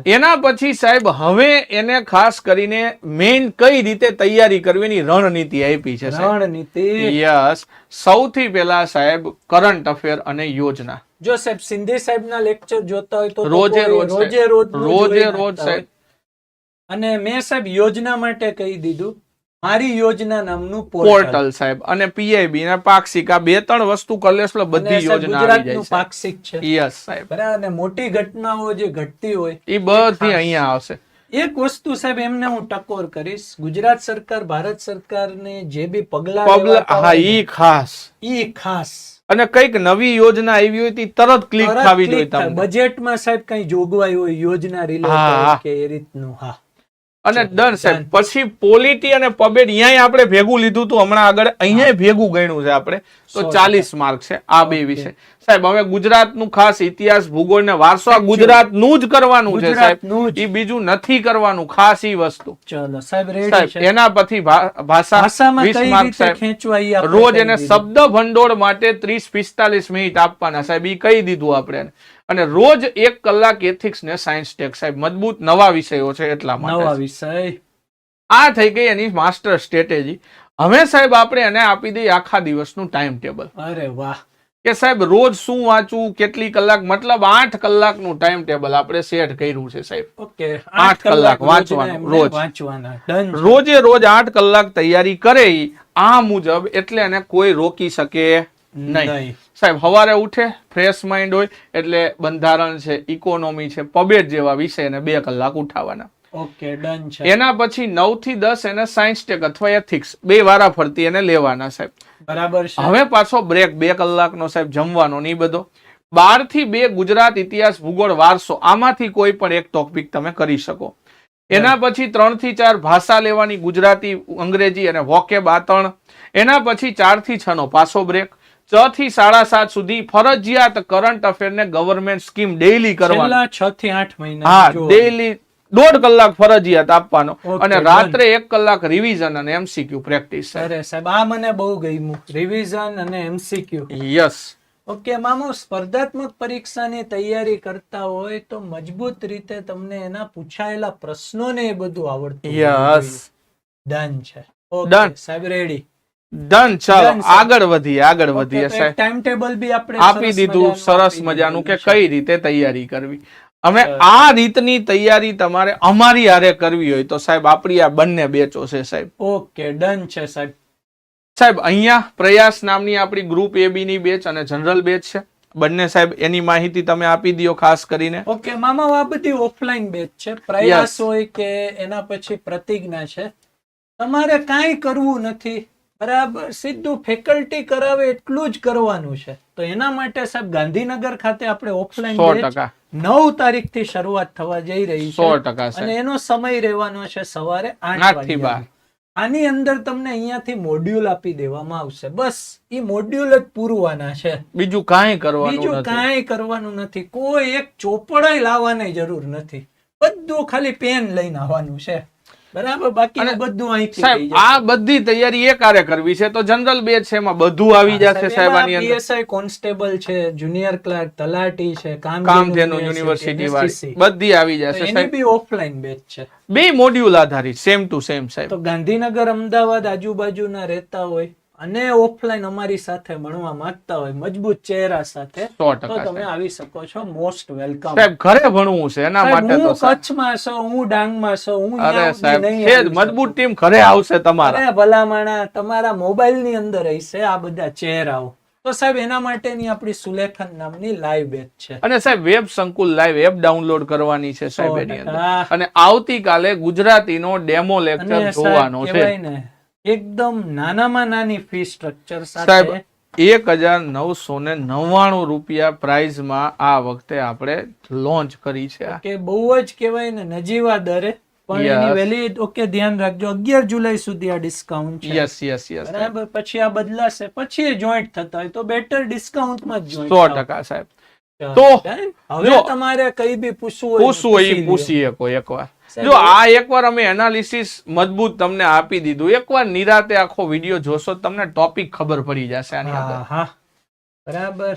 એના પછી સાહેબ હવે એને ખાસ કરીને મેઇન કઈ રીતે તૈયારી કરવીની રણનીતિ આપી છે રણનીતિ. યસ, સૌથી પહેલા સાહેબ કરંટ અફેર અને યોજના. જો સાહેબ સિંધી સાહેબ ના લેક્ચર જોતા હોય તો રોજે રોજ સાહેબ. અને મેં સાહેબ યોજના માટે કહી દીધું મારી યોજના નામનું પોર્ટલ સાહેબ, અને પીઆઈબી ના પાક્ષિક આ 2-3 વસ્તુ કલેશલ બધી યોજના આવી જાય છે. પાક્ષિક છે. યસ સાહેબ. બરાબર. અને મોટી ઘટનાઓ જે ઘટતી હોય એ બધી અહીંયા આવશે. એક વસ્તુ સાહેબ એમને હું ટકોર કરીશ, ગુજરાત સરકાર ભારત સરકારને જે બી પગલા હા ઈ ખાસ અને કઈક નવી યોજના આવી હોય તરત ક્લિક થવી જોઈએ તમને. બજેટમાં સાહેબ કઈ જોગવાઈ હોય યોજના રિલેટેડ કે એ રીતનું. હા અને ડન સાહેબ. પછી પોલિટી અને પબેટ અહીંયા આપણે ભેગું લીધું હતું હમણાં આગળ, અહીંયા ભેગું ગણ્યું છે આપણે તો 40 માર્ક છે આ બે વિશે સાહેબ. હવે ગુજરાતનું ખાસ ઇતિહાસ ભૂગોળ ને વારસો આ ગુજરાતનું જ કરવાનું છે સાહેબ, એ બીજું નથી કરવાનું ખાસ ઈ વસ્તુ. ચલો સાહેબ રેડી છે. એના પછી ભાષા 20 માર્ક સાહેબ. રોજ એને શબ્દ ભંડોળ માટે 30-45 મિનિટ આપવાના સાહેબ, ઈ કહી દીધું આપણે. અને રોજ 1 કલાક એથિક્સ ને સાયન્સ ટેક સાહેબ, મજબૂત નવા વિષયો છે એટલા માટે. નવા વિષય આ થઈ ગઈ એની માસ્ટર સ્ટ્રેટેજી. હવે સાહેબ આપણે એને આપી દઈએ આખા દિવસનું ટાઈમ ટેબલ. અરે વાહ. કે સાહેબ રોજ શું વાંચવું, કેટલી કલાક, મતલબ 8 કલાકનું ટાઈમ ટેબલ આપણે સેટ કર્યું છે સાહેબ. ઓકે 8 કલાક વાંચવાનું રોજ. વાંચવાના રોજે રોજ 8 કલાક તૈયારી કરે આ મુજબ, એટલે એને કોઈ રોકી શકે નહીં સાહેબ. સવારે ઉઠે ફ્રેશ માઇન્ડ હોય એટલે બંધારણ છે, ઇકોનોમી છે, પબેટ જેવા વિષયને 2 કલાક ઉઠાવવાના. ઓકે ડન છે. એના પછી 9 થી 10 એને સાયન્સ ટેક અથવા એથિક્સ 2 વારા ફરતી એને લેવાના સાહેબ. બરાબર છે. હવે પાછો બ્રેક 2 કલાકનો સાહેબ જમવાનો ને બધો. 12 થી 2 ગુજરાત ઇતિહાસ ભૂગોળ વારસો, આમાંથી કોઈ પણ એક ટોપિક તમે કરી શકો. એના પછી 3 થી 4 ભાષા લેવાની, ગુજરાતી, અંગ્રેજી અને વોકેબ આ 3. એના પછી 4 થી 6 નો પાછો બ્રેક. 6 થી 7:30 સુધી ફરજિયાત કરંટ અફેર ને ગવર્મેન્ટ સ્કીમ ડેઈલી કરવાની. 6 થી 8 મહિના હા ડેઈલી 1.5 કલાક ફરજિયાત આપવાનો. અને રાત્રે 1 કલાક રિવિઝન અને એમસીક્યુ પ્રેક્ટિસ. અરે સાહેબ આ મને બહુ ગમ્યું, રિવિઝન અને એમસીક્યુ. યસ. ઓકે મામો, સ્પર્ધાત્મક પરીક્ષાની તૈયારી કરતા હોય તો મજબૂત રીતે તમને એના પૂછાયેલા પ્રશ્નોને એ બધું આવડતું. યસ ડન છે. ડન સાહેબ રેડી. ડન. ચાલો આગળ વધીએ સાહેબ. ટાઈમ ટેબલ બી આપણે આપી દીધું સરસ મજાનું કે કઈ રીતે તૈયારી કરવી. હવે આ રીતની તૈયારી તમારે અમારી હારે કરવી હોય તો સાહેબ આપણી આ બંને બેચો છે સાહેબ. ઓકે ડન છે સાહેબ. સાહેબ અહીંયા પ્રયાસ નામની આપણી ગ્રુપ AB ની બેચ અને જનરલ બેચ છે બંને સાહેબ. એની માહિતી તમે આપી દો ખાસ કરીને. ઓકે મામા, આ બધી ઓફલાઈન બેચ છે. પ્રયાસ હોય કે એના પછી પ્રતિજ્ઞા છે. તમારે કાંઈ કરવું નથી, બરાબર. સીધું ફેકલ્ટી કરાવે એટલું જ કરવાનું છે. તો એના માટે સાહેબ ગાંધીનગર ખાતે આપણે ઓફલાઈન 100% 9 તારીખથી શરૂઆત થવા જઈ રહી છે. 100% અને એનો સમય રહેવાનો છે સવારે 8 થી 12. આની અંદર તમને અહીંયાથી મોડ્યુલ આપી દેવામાં આવશે. બસ એ મોડ્યુલ જ પૂરવાના છે, બીજું કાંઈ કરવાનું નથી. કોઈ એક ચોપડાય લાવવાની જરૂર નથી. બધું ખાલી પેન લઈને આવવાનું છે, બરાબર. બાકી બધું અહીંથી સાહેબ આ બધી તૈયારી એકારે કરવી છે તો જનરલ બેચ છે, એમાં બધું આવી જશે સાહેબ. આની અંદર પીએસઆઈ કોન્સ્ટેબલ છે, જુનિયર ક્લાર્ક, તલાટી છે, કામધેનુ યુનિવર્સિટી વાળી બધી આવી જશે સાહેબ. એની બી ઓફલાઈન બેચ છે, 2 મોડ્યુલ આધારિત સેમ ટુ સેમ સાહેબ. તો ગાંધીનગર અમદાવાદ આજુબાજુના રહેતા હોય અને ઓફલાઈન અમારી સાથે ભણવા માંગતા હોય મજબૂત ચહેરા સાથે, 100% તો તમે આવી શકો છો. મોસ્ટ વેલકમ સાહેબ. ઘરે ભણવું છે એના માટે તો હું કચ્છમાં છું, હું ડાંગમાં છું, હું અરે સાહેબ છે મજબૂત ટીમ ઘરે આવશે તમારા. અરે ભલામણા તમારા મોબાઈલ ની અંદર હશે આ બધા ચહેરાઓ. તો સાહેબ એના માટેની આપણી સુલેખન નામની લાઈવ બેચ છે. અને સાહેબ વેબ સંકુલ લાઈવ એપ ડાઉનલોડ કરવાની છે સાહેબ એની અંદર. અને આવતીકાલે ગુજરાતીનો ડેમો લેક્ચર જોવાનો છે. એકદમ નાનામાં નાની ફી સ્ટ્રક્ચર સાથે 1999 રૂપિયા પ્રાઇઝમાં આ વખતે આપણે લોન્ચ કરી છે. કે બહુ જ કહેવાય ને નજીવા દરે. પણ એની વેલી ઓકે ધ્યાન રાખજો, 11 જુલાઈ સુધી આ ડિસ્કાઉન્ટ છે. યસ બરાબર. પછી આ બદલાશે, પછી જોઈન્ટ થતા હોય તો બેટર ડિસ્કાઉન્ટમાં જ જોઈન્ટ. 100% સાહેબ. તો હવે તમારે કઈ બી પૂછવું હોય પૂછી શકો એકવાર. જો આ એકવાર અમે એનાલિસિસ મજબૂત તમને આપી દીધું, એકવાર નિરાતે આખો વિડીયો જોશો તમને ટોપિક ખબર પડી જશે આની અંદર. હા બરાબર.